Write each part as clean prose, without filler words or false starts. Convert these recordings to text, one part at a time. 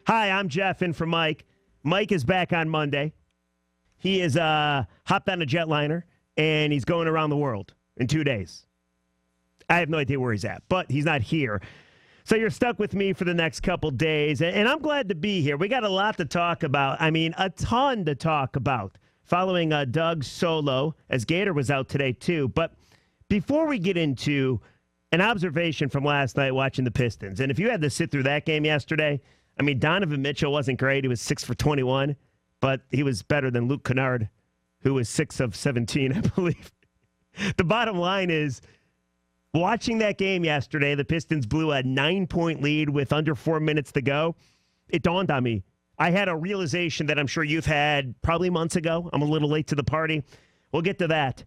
Hi, I'm Jeff in for Mike. Mike is back on Monday. He is hopped on a jetliner, and he's going around the world in 2 days. I have no idea where he's at, but he's not here. So you're stuck with me for the next couple days, and I'm glad to be here. We got a lot to talk about. I mean, a ton to talk about following Doug's solo, as Gator was out today too. But before we get into an observation from last night watching the Pistons, and if you had to sit through that game yesterday, I mean, Donovan Mitchell wasn't great. He was 6 for 21, but he was better than Luke Kennard, who was 6 of 17, I believe. The bottom line is, watching that game yesterday, the Pistons blew a 9-point lead with under 4 minutes to go. It dawned on me. I had a realization that I'm sure you've had probably months ago. I'm a little late to the party. We'll get to that.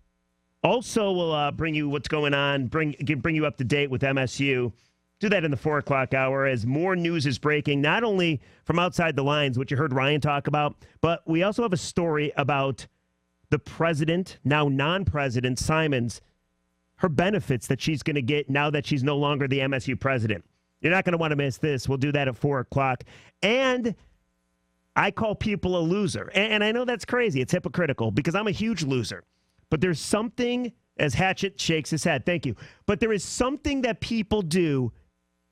Also, we'll bring you what's going on, bring you up to date with MSU. Do that in the 4 o'clock hour as more news is breaking, not only from outside the lines, which you heard Ryan talk about, but we also have a story about the president, now non-president, Simons, her benefits that she's going to get now that she's no longer the MSU president. You're not going to want to miss this. We'll do that at 4 o'clock. And I call people a loser. And I know that's crazy. It's hypocritical because I'm a huge loser. But there's something, as Hatchet shakes his head, thank you, but there is something that people do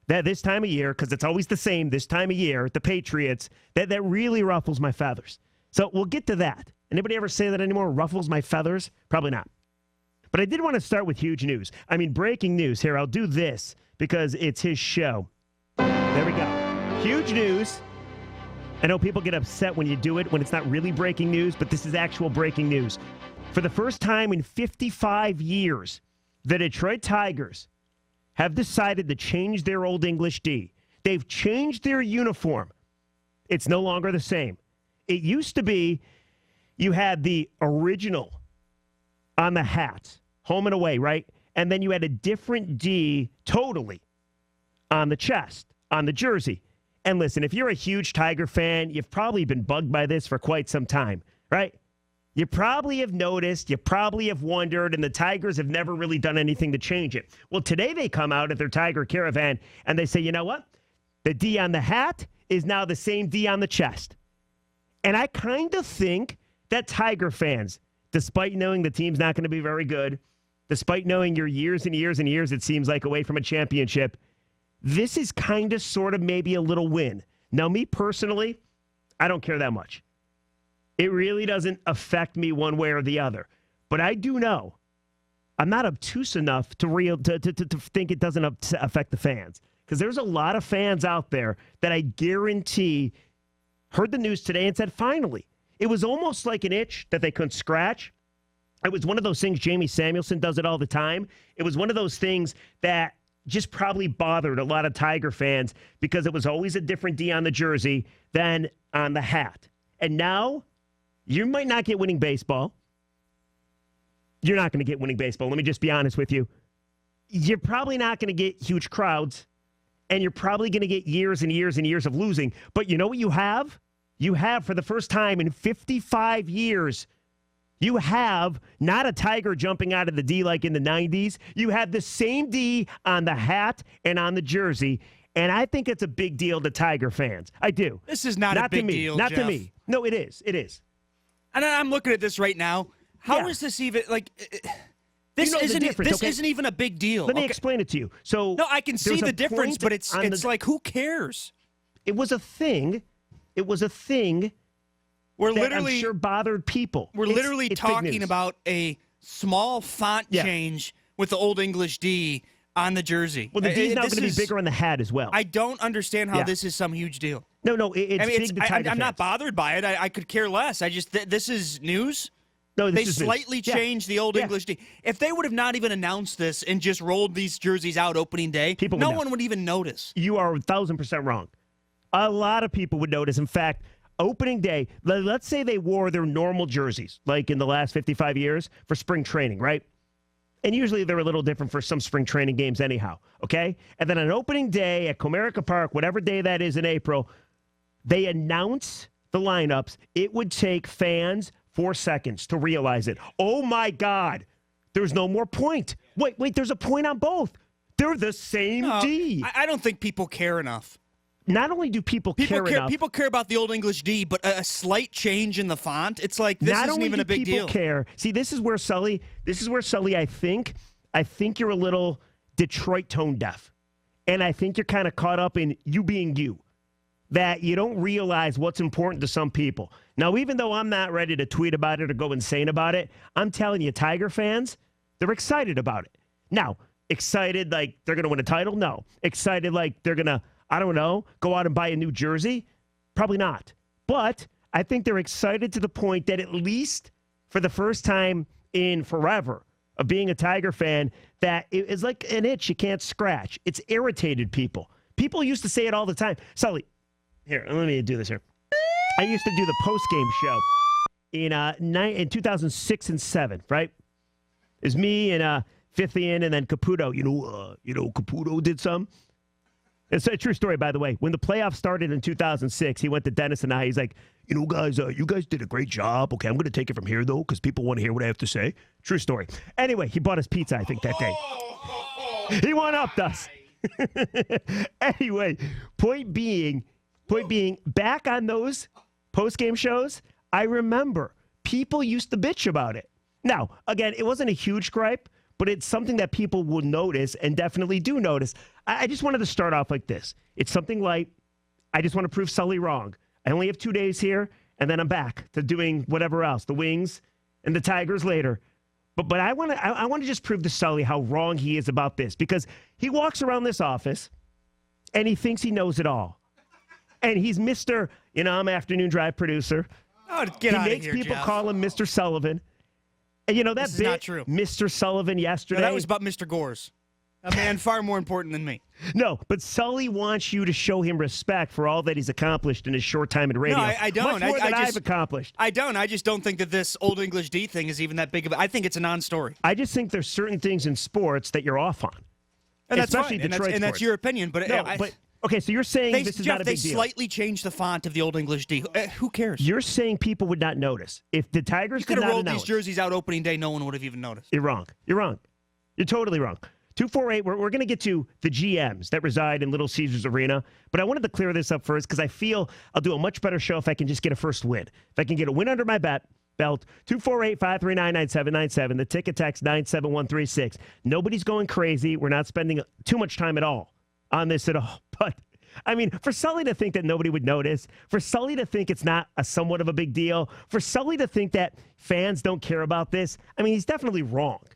that this time of year, because it's always the same this time of year, the Patriots, that really ruffles my feathers. So we'll get to that. Anybody ever say that anymore? Ruffles my feathers? Probably not. But I did want to start with huge news. I mean, breaking news here. I'll do this because it's his show. There we go. Huge news. I know people get upset when you do it, when it's not really breaking news, but this is actual breaking news. For the first time in 55 years, the Detroit Tigers have decided to change their Old English D. They've changed their uniform. It's no longer the same. It used to be you had the original on the hats, home and away, right? And then you had a different D totally on the chest, on the jersey. And listen, if you're a huge Tiger fan, you've probably been bugged by this for quite some time, right? You probably have noticed, you probably have wondered, and the Tigers have never really done anything to change it. Well, today they come out at their Tiger Caravan, and they say, you know what? The D on the hat is now the same D on the chest. And I kind of think that Tiger fans, despite knowing the team's not going to be very good, despite knowing you're years and years and years, it seems like, away from a championship, this is kind of sort of maybe a little win. Now, me personally, I don't care that much. It really doesn't affect me one way or the other. But I do know I'm not obtuse enough to think it doesn't affect the fans. Because there's a lot of fans out there that I guarantee heard the news today and said, finally. It was almost like an itch that they couldn't scratch. It was one of those things, Jamie Samuelson does it all the time. It was one of those things that just probably bothered a lot of Tiger fans because it was always a different D on the jersey than on the hat. And now you might not get winning baseball. You're not going to get winning baseball. Let me just be honest with you. You're probably not going to get huge crowds, and you're probably going to get years and years and years of losing. But you know what you have? You have, for the first time in 55 years, you have not a Tiger jumping out of the D like in the 90s. You have the same D on the hat and on the jersey, and I think it's a big deal to Tiger fans. I do. This is not a big deal, Not Jeff. to me. No, it is. It is. And I'm looking at this right now. How is this even, like, this isn't even a big deal. Let me explain it to you. So no, I can see the difference, but it's like, who cares? It was a thing. It was a thing that I'm sure bothered people. We're literally talking about a small font change with the Old English D on the jersey. Well, the D is now going to be bigger on the hat as well. I don't understand how this is some huge deal. No, it's big to Tiger fans. I'm not bothered by it. I could care less. I just this is news. No, they slightly changed the Old English D. If they would have not even announced this and just rolled these jerseys out opening day, no one would even notice. You are 1,000% wrong. A lot of people would notice. In fact, opening day, let's say they wore their normal jerseys, like in the last 55 years, for spring training, right? And usually they're a little different for some spring training games anyhow, okay? And then on opening day at Comerica Park, whatever day that is in April, they announce the lineups. It would take fans 4 seconds to realize it. Oh, my God. There's no more point. Wait, there's a point on both. They're the same D. I don't think people care enough. not only do people care enough, people care about the Old English D, but a slight change in the font, it's like this isn't even a big deal. Care. See, this is where Sully, I think you're a little Detroit tone deaf. And I think you're kind of caught up in you being you, that you don't realize what's important to some people. Now, even though I'm not ready to tweet about it or go insane about it, I'm telling you, Tiger fans, they're excited about it. Now, excited like they're going to win a title? No. Excited like they're going to, I don't know, go out and buy a new jersey? Probably not. But I think they're excited to the point that at least for the first time in forever of being a Tiger fan, that it is like an itch you can't scratch. It's irritated people. People used to say it all the time. Sully, here, let me do this here. I used to do the post-game show in 2006 and 7, right? It was me and Fithian and then Caputo. Caputo did some. It's a true story, by the way. When the playoffs started in 2006, he went to Dennis and I. He's like, guys, you guys did a great job. Okay, I'm going to take it from here, though, because people want to hear what I have to say. True story. Anyway, he bought us pizza, I think, that day. He one-upped us. Anyway, point being, back on those post-game shows, I remember people used to bitch about it. Now, again, it wasn't a huge gripe, but it's something that people will notice and definitely do notice. I just wanted to start off like this. It's something light. I just want to prove Sully wrong. I only have 2 days here, and then I'm back to doing whatever else, the Wings and the Tigers later. But I want to just prove to Sully how wrong he is about this, because he walks around this office, and he thinks he knows it all. And he's Mr. I'm afternoon drive producer. Oh, get out of here, He makes people Jeff. call him Mr. Sullivan. And that this is bit, not true. Mr. Sullivan yesterday. No, that was about Mr. Gores, a man far more important than me. No, but Sully wants you to show him respect for all that he's accomplished in his short time in radio. No, I don't. Much more than I've accomplished. I don't. I just don't think that this Old English D thing is even that big of a... I think it's a non-story. I just think there's certain things in sports that you're off on. And that's especially fine. Detroit and that's your opinion. But, okay, so you're saying this is not a big deal. They slightly changed the font of the Old English D. Who cares? You're saying people would not notice. If the Tigers you could have rolled announce these jerseys out opening day, no one would have even noticed. You're wrong. You're wrong. You're totally wrong. 248, we're going to get to the GMs that reside in Little Caesars Arena, but I wanted to clear this up first because I feel I'll do a much better show if I can just get a first win. If I can get a win under my belt, 248-539-9797, the ticket text 97136. Nobody's going crazy. We're not spending too much time at all on this at all. But, I mean, for Sully to think that nobody would notice, for Sully to think it's not a somewhat of a big deal, for Sully to think that fans don't care about this, I mean, he's definitely wrong.